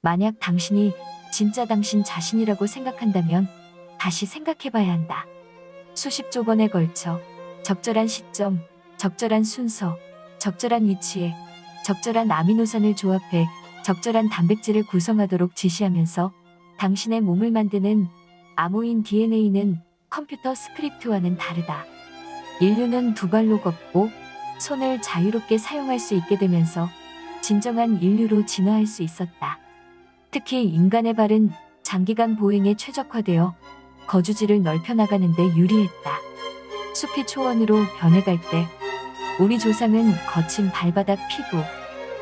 만약 당신이 진짜 당신 자신이라고 생각한다면 다시 생각해봐야 한다. 수십조 번에 걸쳐 적절한 시점, 적절한 순서, 적절한 위치에 적절한 아미노산을 조합해 적절한 단백질을 구성하도록 지시하면서 당신의 몸을 만드는 암호인 DNA는 컴퓨터 스크립트와는 다르다. 인류는 두 발로 걷고 손을 자유롭게 사용할 수 있게 되면서 진정한 인류로 진화할 수 있었다. 특히 인간의 발은 장기간 보행에 최적화되어 거주지를 넓혀나가는 데 유리했다. 숲이 초원으로 변해갈 때 우리 조상은 거친 발바닥 피부,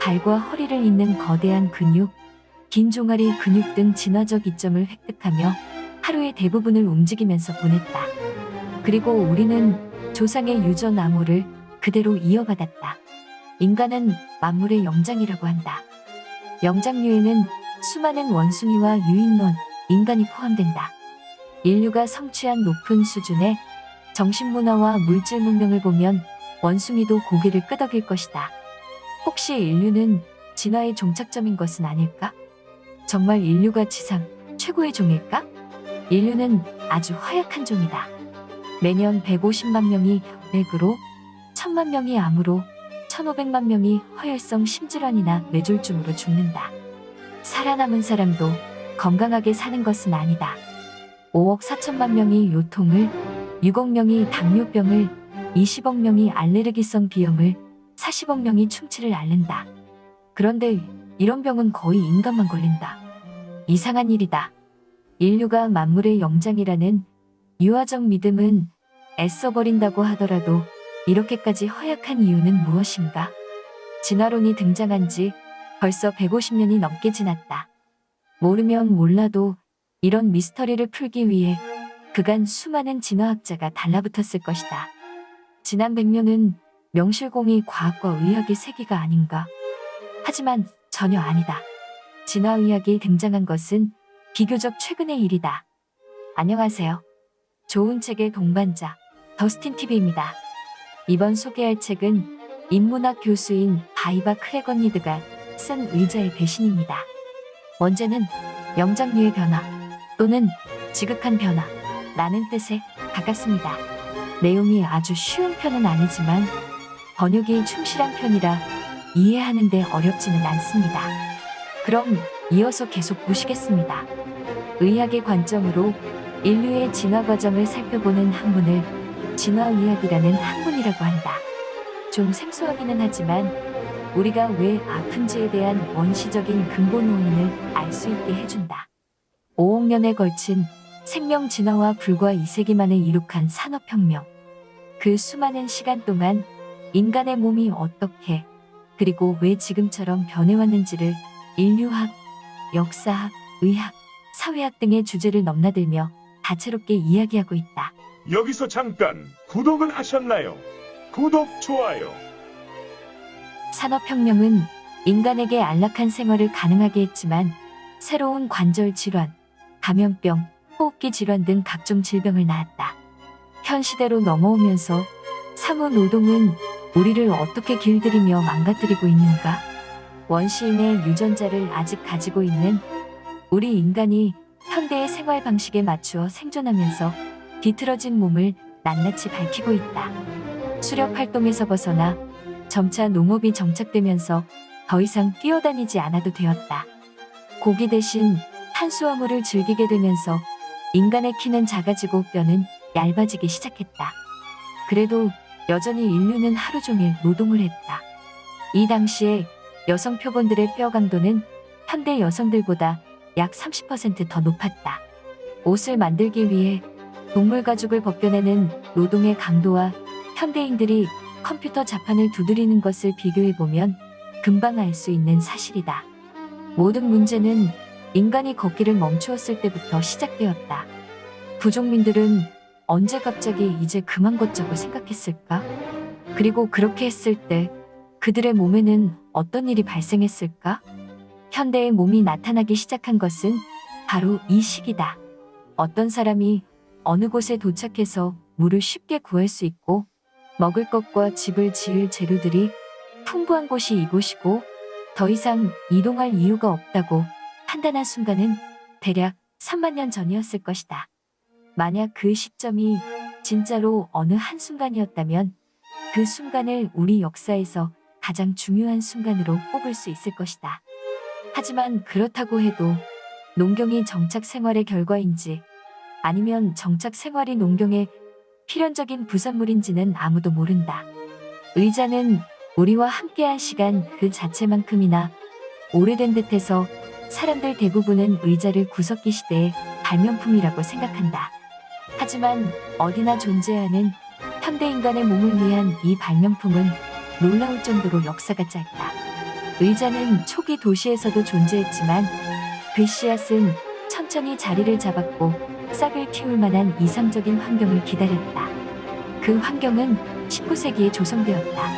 발과 허리를 잇는 거대한 근육, 긴 종아리 근육 등 진화적 이점을 획득하며 하루의 대부분을 움직이면서 보냈다. 그리고 우리는 조상의 유전 암호를 그대로 이어받았다. 인간은 만물의 영장이라고 한다. 영장류에는 수많은 원숭이와 유인원, 인간이 포함된다. 인류가 성취한 높은 수준의 정신문화와 물질 문명을 보면 원숭이도 고기를 끄덕일 것이다. 혹시 인류는 진화의 종착점인 것은 아닐까? 정말 인류가 지상 최고의 종일까? 인류는 아주 허약한 종이다. 매년 150만 명이 뇌으로, 1000만 명이 암으로, 1500만 명이 허혈성 심질환이나 뇌졸중으로 죽는다. 살아남은 사람도 건강하게 사는 것은 아니다. 5억 4천만 명이 요통을, 6억 명이 당뇨병을, 20억 명이 알레르기성 비염을, 40억 명이 충치를 앓는다. 그런데 이런 병은 거의 인간만 걸린다. 이상한 일이다. 인류가 만물의 영장이라는 유아적 믿음은 애써버린다고 하더라도 이렇게까지 허약한 이유는 무엇인가? 진화론이 등장한 지 벌써 150년이 넘게 지났다. 모르면 몰라도 이런 미스터리를 풀기 위해 그간 수많은 진화학자가 달라붙었을 것이다. 지난 100년은 명실공히 과학과 의학의 세계가 아닌가. 하지만 전혀 아니다. 진화의학이 등장한 것은 비교적 최근의 일이다. 안녕하세요. 좋은 책의 동반자 더스틴TV입니다. 이번 소개할 책은 인문학 교수인 바이바 크레거니드가 쓴 의자의 배신입니다. 원제는 영장류의 변화 또는 지극한 변화라는 뜻에 가깝습니다. 내용이 아주 쉬운 편은 아니지만 번역이 충실한 편이라 이해하는 데 어렵지는 않습니다. 그럼 이어서 계속 보시겠습니다. 의학의 관점으로 인류의 진화 과정을 살펴보는 학문을 진화의학이라는 학문이라고 한다. 좀 생소하기는 하지만 우리가 왜 아픈지에 대한 원시적인 근본 원인을 알 수 있게 해준다. 5억 년에 걸친 생명 진화와 불과 2세기 만에 이룩한 산업혁명. 그 수많은 시간 동안 인간의 몸이 어떻게 그리고 왜 지금처럼 변해왔는지를 인류학, 역사학, 의학, 사회학 등의 주제를 넘나들며 다채롭게 이야기하고 있다. 여기서 잠깐 구독은 하셨나요? 구독, 좋아요. 산업혁명은 인간에게 안락한 생활을 가능하게 했지만 새로운 관절 질환, 감염병, 호흡기 질환 등 각종 질병을 낳았다. 현 시대로 넘어오면서 사무 노동은 우리를 어떻게 길들이며 망가뜨리고 있는가? 원시인의 유전자를 아직 가지고 있는 우리 인간이 현대의 생활 방식에 맞추어 생존하면서 비틀어진 몸을 낱낱이 밝히고 있다. 수렵 활동에서 벗어나 점차 농업이 정착되면서 더 이상 뛰어다니지 않아도 되었다. 고기 대신 탄수화물을 즐기게 되면서 인간의 키는 작아지고 뼈는 얇아지기 시작했다. 그래도 여전히 인류는 하루 종일 노동을 했다. 이 당시에 여성 표본들의 뼈 강도는 현대 여성들보다 약 30% 더 높았다. 옷을 만들기 위해 동물 가죽을 벗겨내는 노동의 강도와 현대인들이 컴퓨터 자판을 두드리는 것을 비교해보면 금방 알 수 있는 사실이다. 모든 문제는 인간이 걷기를 멈추었을 때부터 시작되었다. 부족민들은 언제 갑자기 이제 그만 걷자고 생각했을까? 그리고 그렇게 했을 때 그들의 몸에는 어떤 일이 발생했을까? 현대의 몸이 나타나기 시작한 것은 바로 이 시기다. 어떤 사람이 어느 곳에 도착해서 물을 쉽게 구할 수 있고 먹을 것과 집을 지을 재료들이 풍부한 곳이 이곳이고 더 이상 이동할 이유가 없다고 판단한 순간은 대략 3만 년 전이었을 것이다. 만약 그 시점이 진짜로 어느 한순간이었다면 그 순간을 우리 역사에서 가장 중요한 순간으로 꼽을 수 있을 것이다. 하지만 그렇다고 해도 농경이 정착 생활의 결과인지 아니면 정착 생활이 농경의 필연적인 부산물인지는 아무도 모른다. 의자는 우리와 함께한 시간 그 자체만큼이나 오래된 듯해서 사람들 대부분은 의자를 구석기 시대의 발명품이라고 생각한다. 하지만 어디나 존재하는 현대 인간의 몸을 위한 이 발명품은 놀라울 정도로 역사가 짧다. 의자는 초기 도시에서도 존재했지만 그 씨앗은 천천히 자리를 잡았고 싹을 틔울 만한 이상적인 환경을 기다렸다. 그 환경은 19세기에 조성되었다.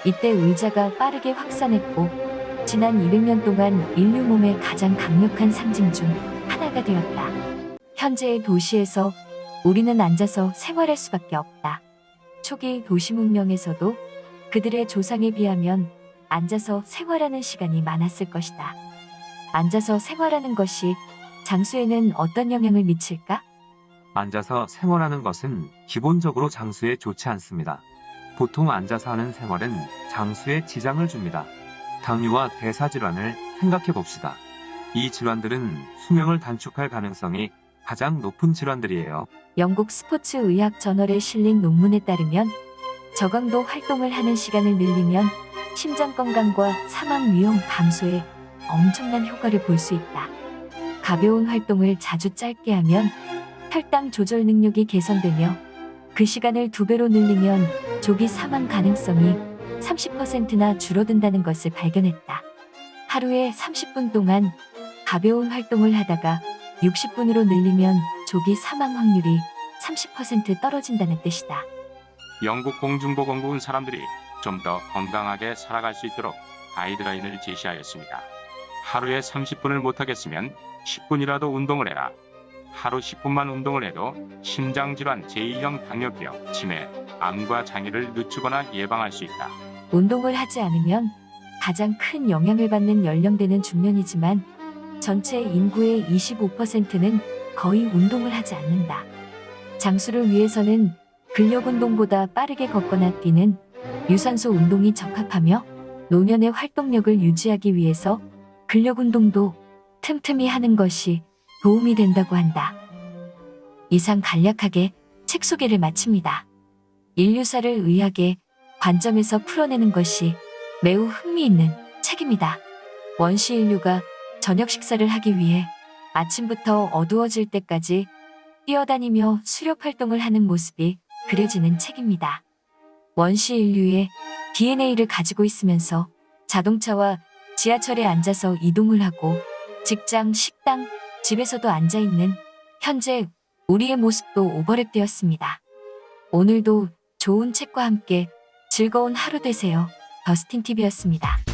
이때 의자가 빠르게 확산했고 지난 200년 동안 인류 몸의 가장 강력한 상징 중 하나가 되었다. 현재의 도시에서 우리는 앉아서 생활할 수밖에 없다. 초기 도시 문명에서도 그들의 조상에 비하면 앉아서 생활하는 시간이 많았을 것이다. 앉아서 생활하는 것이 장수에는 어떤 영향을 미칠까? 앉아서 생활하는 것은 기본적으로 장수에 좋지 않습니다. 보통 앉아서 하는 생활은 장수에 지장을 줍니다. 당뇨와 대사질환을 생각해 봅시다. 이 질환들은 수명을 단축할 가능성이 가장 높은 질환들이에요. 영국 스포츠 의학 저널에 실린 논문에 따르면 저강도 활동을 하는 시간을 늘리면 심장 건강과 사망 위험 감소에 엄청난 효과를 볼 수 있다. 가벼운 활동을 자주 짧게 하면 혈당 조절 능력이 개선되며 그 시간을 2배로 늘리면 조기 사망 가능성이 30%나 줄어든다는 것을 발견했다. 하루에 30분 동안 가벼운 활동을 하다가 60분으로 늘리면 조기 사망 확률이 30% 떨어진다는 뜻이다. 영국 공중보건국 은 사람들이 좀 더 건강하게 살아갈 수 있도록 가이드라인을 제시하였습니다. 하루에 30분을 못하겠으면 10분이라도 운동을 해라. 하루 10분만 운동을 해도 심장질환, 제2형 당뇨병, 치매, 암과 장애를 늦추거나 예방할 수 있다. 운동을 하지 않으면 가장 큰 영향을 받는 연령대는 중년이지만 전체 인구의 25%는 거의 운동을 하지 않는다. 장수를 위해서는 근력 운동보다 빠르게 걷거나 뛰는 유산소 운동이 적합하며 노년의 활동력을 유지하기 위해서 근력 운동도 틈틈이 하는 것이 도움이 된다고 한다. 이상 간략하게 책 소개를 마칩니다. 인류사를 의학의 관점에서 풀어내는 것이 매우 흥미있는 책입니다. 원시 인류가 저녁 식사를 하기 위해 아침부터 어두워질 때까지 뛰어다니며 수렵 활동을 하는 모습이 그려지는 책입니다. 원시 인류의 DNA를 가지고 있으면서 자동차와 지하철에 앉아서 이동을 하고 직장, 식당, 집에서도 앉아있는 현재 우리의 모습도 오버랩되었습니다. 오늘도 좋은 책과 함께 즐거운 하루 되세요. 더스틴TV였습니다.